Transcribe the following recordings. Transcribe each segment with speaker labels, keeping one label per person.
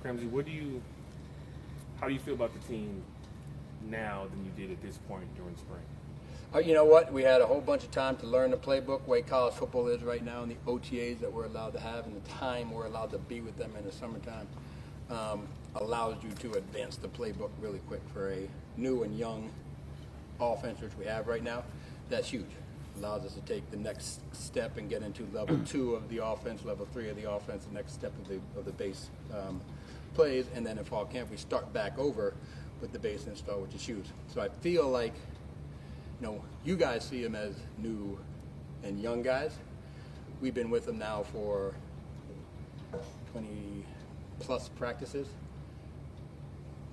Speaker 1: Cramsey, how do you feel about the team now than you did at this point during spring?
Speaker 2: You know what? We had a whole bunch of time to learn the playbook, the way college football is right now, and the OTAs that we're allowed to have, and the time we're allowed to be with them in the summertime allows you to advance the playbook really quick for a new and young offense, which we have right now. That's huge. Allows us to take the next step and get into level 2 of the offense, level 3 of the offense, the next step of the base plays, and then in fall camp we start back over with the base install, which is huge. So I feel like, you guys see them as new and young guys. We've been with them now for 20 plus practices.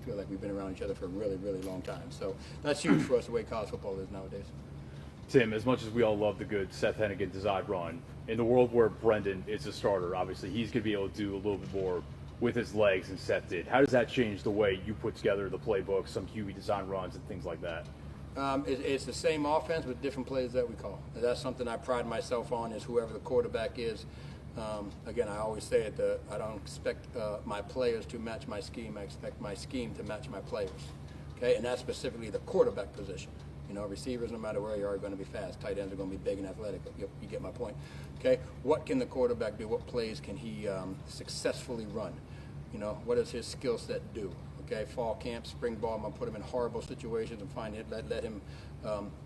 Speaker 2: I feel like we've been around each other for a really, really long time. So that's huge for us, the way college football is nowadays.
Speaker 3: Tim, as much as we all love the good Seth Hennigan design run, in the world where Brendan is a starter, obviously he's going to be able to do a little bit more with his legs than Seth did. How does that change the way you put together the playbook, some QB design runs and things like that?
Speaker 2: It's the same offense with different plays that we call. That's something I pride myself on, is whoever the quarterback is. Again, I always say it, I don't expect my players to match my scheme. I expect my scheme to match my players. Okay, and that's specifically the quarterback position. Receivers, no matter where you are going to be fast. Tight ends are going to be big and athletic. You get my point. Okay, what can the quarterback do? What plays can he successfully run? What does his skill set do? Okay, fall camp, spring ball, I'm going to put him in horrible situations and let him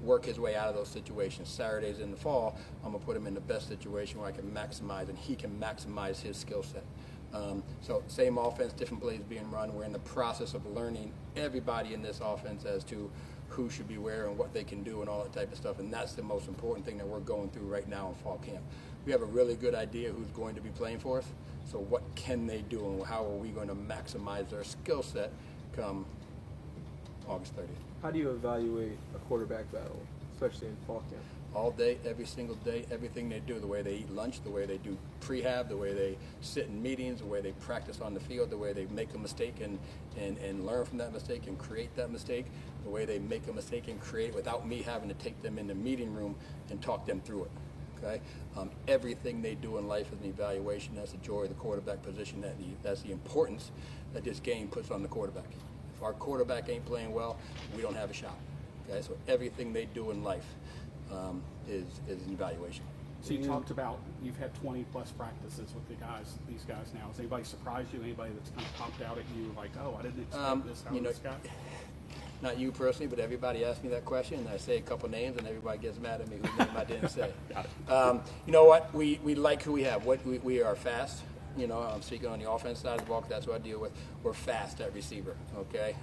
Speaker 2: work his way out of those situations. Saturdays in the fall, I'm going to put him in the best situation where I can maximize and he can maximize his skill set. So same offense, different plays being run. We're in the process of learning everybody in this offense as to who should be where and what they can do and all that type of stuff. And that's the most important thing that we're going through right now in fall camp. We have a really good idea who's going to be playing for us. So what can they do and how are we going to maximize their skill set come August 30th?
Speaker 4: How do you evaluate a quarterback battle, especially in fall camp?
Speaker 2: All day, every single day, everything they do, the way they eat lunch, the way they do prehab, the way they sit in meetings, the way they practice on the field, the way they make a mistake and learn from that mistake and create that mistake, the way they make a mistake and create it without me having to take them in the meeting room and talk them through it. Okay? Everything they do in life is an evaluation. That's the joy of the quarterback position. That's the importance that this game puts on the quarterback. If our quarterback ain't playing well, we don't have a shot. Okay? So everything they do in life is an evaluation.
Speaker 5: So you talked about you've had 20 plus practices with these guys now. Has anybody surprised you? Anybody that's kind of popped out at you like, oh, I didn't expect this out of this guy?
Speaker 2: Not you personally, but everybody asks me that question, and I say a couple names, and everybody gets mad at me whose name I didn't say. You know what? We like who we have. We are fast. I'm speaking on the offense side of the ball, 'cause that's what I deal with. We're fast at receiver, okay?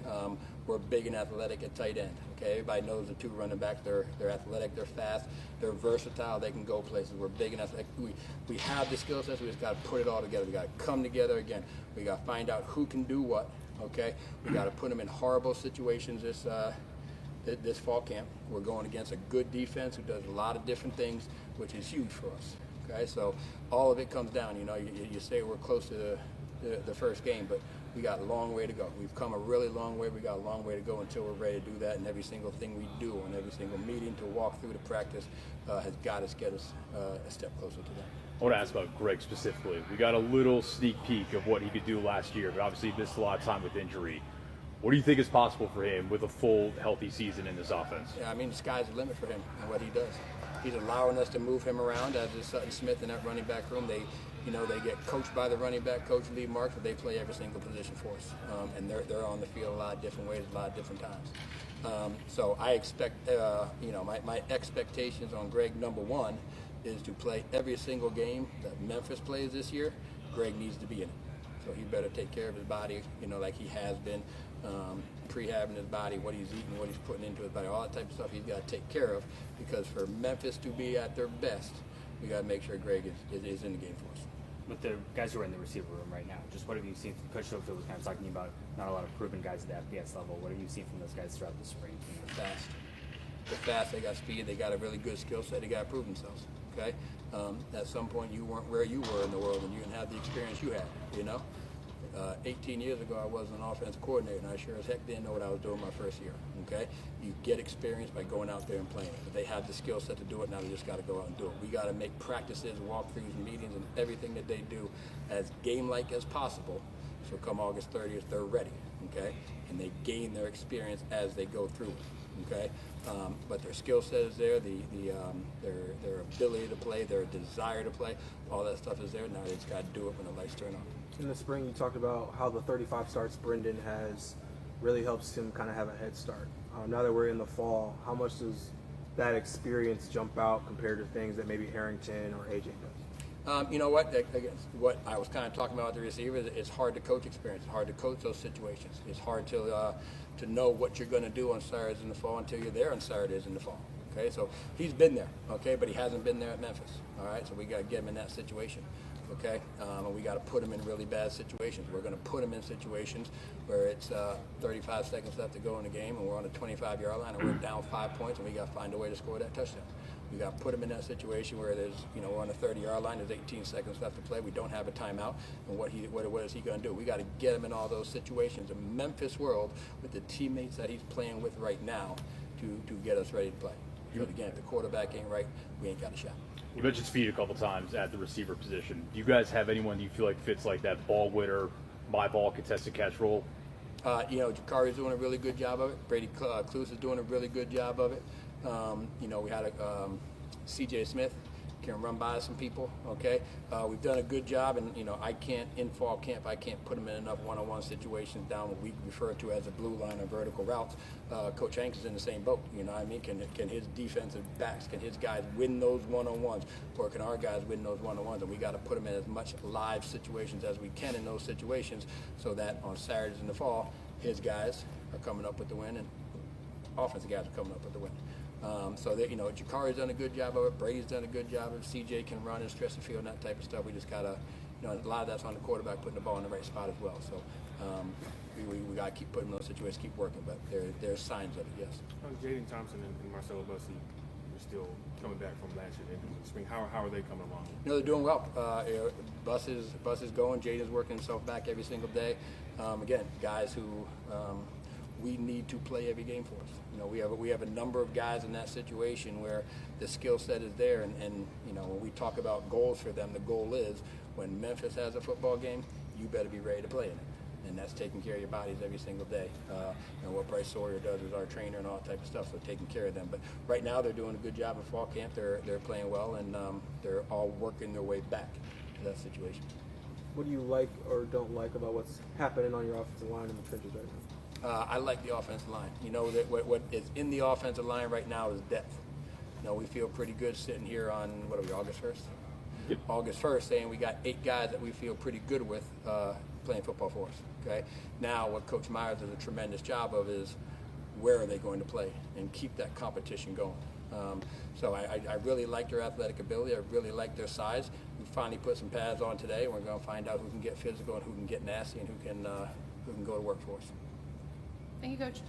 Speaker 2: We're big and athletic at tight end, okay? Everybody knows the two running backs. They're athletic, they're fast, they're versatile, they can go places. We're big and athletic. We have the skill sets, we just got to put it all together. We got to come together again. We got to find out who can do what, okay? We got to put them in horrible situations this fall camp. We're going against a good defense who does a lot of different things, which is huge for us. Okay, so all of it comes down. You say we're close to the first game, but we got a long way to go. We've come a really long way. We got a long way to go until we're ready to do that. And every single thing we do and every single meeting to walk through the practice has got to get us a step closer to that.
Speaker 3: I want to ask about Greg specifically. We got a little sneak peek of what he could do last year, but obviously he missed a lot of time with injury. What do you think is possible for him with a full, healthy season in this offense?
Speaker 2: Yeah, the sky's the limit for him and what he does. He's allowing us to move him around, as is Sutton Smith in that running back room. They get coached by the running back coach, Lee Marks, but they play every single position for us. And they're on the field a lot of different ways, a lot of different times. So I expect, my expectations on Greg, number one, is to play every single game that Memphis plays this year. Greg needs to be in it. So he better take care of his body, like he has been, prehabbing his body, what he's eating, what he's putting into his body, all that type of stuff he's got to take care of, because for Memphis to be at their best, we got to make sure Greg is in the game for us.
Speaker 6: With the guys who are in the receiver room right now, just what have you seen? Coach Schofield was kind of talking about not a lot of proven guys at the FBS level. What have you seen from those guys throughout the spring?
Speaker 2: Fast. They're fast, they got speed, they got a really good skill set, they got to prove themselves. Okay? At some point you weren't where you were in the world and you didn't have the experience you had, 18 years ago I wasn't an offensive coordinator, and I sure as heck didn't know what I was doing my first year. Okay? You get experience by going out there and playing. But they have the skill set to do it, now they just got to go out and do it. We got to make practices, walkthroughs, meetings, and everything that they do as game-like as possible, So come August 30th, they're ready, okay? And they gain their experience as they go through it, okay? But their skill set is there, their ability to play, their desire to play, all that stuff is there. Now they just got to do it when the lights turn on.
Speaker 4: In the spring, you talked about how the 35 starts Brendan has really helps him kind of have a head start. Now that we're in the fall, how much does that experience jump out compared to things that maybe Harrington or AJ does?
Speaker 2: You know what? What I was kind of talking about with the receivers, it's hard to coach experience. It's hard to coach those situations. It's hard to know what you're going to do on Saturdays in the fall until you're there on Saturdays in the fall. Okay, so he's been there, okay, but he hasn't been there at Memphis. All right, so we got to get him in that situation. Okay, and we got to put him in really bad situations. We're going to put him in situations where it's 35 seconds left to go in the game, and we're on the 25-yard line, and we're down 5 points, and we got to find a way to score that touchdown. We got to put him in that situation where there's, we're on the 30-yard line, there's 18 seconds left to play, we don't have a timeout, and what is he going to do? We got to get him in all those situations. The Memphis world, with the teammates that he's playing with right now, to get us ready to play. Because again, if the quarterback ain't right, we ain't got a shot.
Speaker 3: You mentioned speed a couple times at the receiver position. Do you guys have anyone you feel like fits like that ball winner, my ball contested catch role?
Speaker 2: Jakari's doing a really good job of it. Brady Cluse is doing a really good job of it. We had C.J. Smith can run by some people. Okay, we've done a good job, and I can't in fall camp. I can't put him in enough one-on-one situations down what we refer to as a blue line or vertical routes. Coach Hanks is in the same boat. You know what I mean? Can his defensive backs, can his guys win those one-on-ones, or can our guys win those one-on-ones? And we got to put them in as much live situations as we can in those situations, so that on Saturdays in the fall, his guys are coming up with the win, and offensive guys are coming up with the win. So that Jakari's done a good job of it. Brady's done a good job of it. CJ can run and stretch the field and that type of stuff. We just gotta, a lot of that's on the quarterback putting the ball in the right spot as well. So we gotta keep putting those situations, keep working. But there's signs of it, yes.
Speaker 1: Jaden Thompson and Marcelo Bussey are still coming back from last year in the spring. How are they coming along?
Speaker 2: They're doing well. Bus is going. Jaden's working himself back every single day. Again, guys who we need to play every game for us. We have a number of guys in that situation where the skill set is there, and when we talk about goals for them, the goal is when Memphis has a football game, you better be ready to play in it, and that's taking care of your bodies every single day. What Bryce Sawyer does is our trainer and all that type of stuff, so taking care of them. But right now they're doing a good job at fall camp. They're playing well, and they're all working their way back to that situation.
Speaker 4: What do you like or don't like about what's happening on your offensive line in the trenches right now?
Speaker 2: I like the offensive line. That what is in the offensive line right now is depth. We feel pretty good sitting here on, August 1st?
Speaker 3: Yep.
Speaker 2: August 1st, saying we got 8 guys that we feel pretty good with playing football for us. Okay. Now, what Coach Myers does a tremendous job of is where are they going to play and keep that competition going. So I really like their athletic ability. I really like their size. We finally put some pads on today, and we're going to find out who can get physical and who can get nasty and who can go to work for us.
Speaker 7: Thank you, Coach.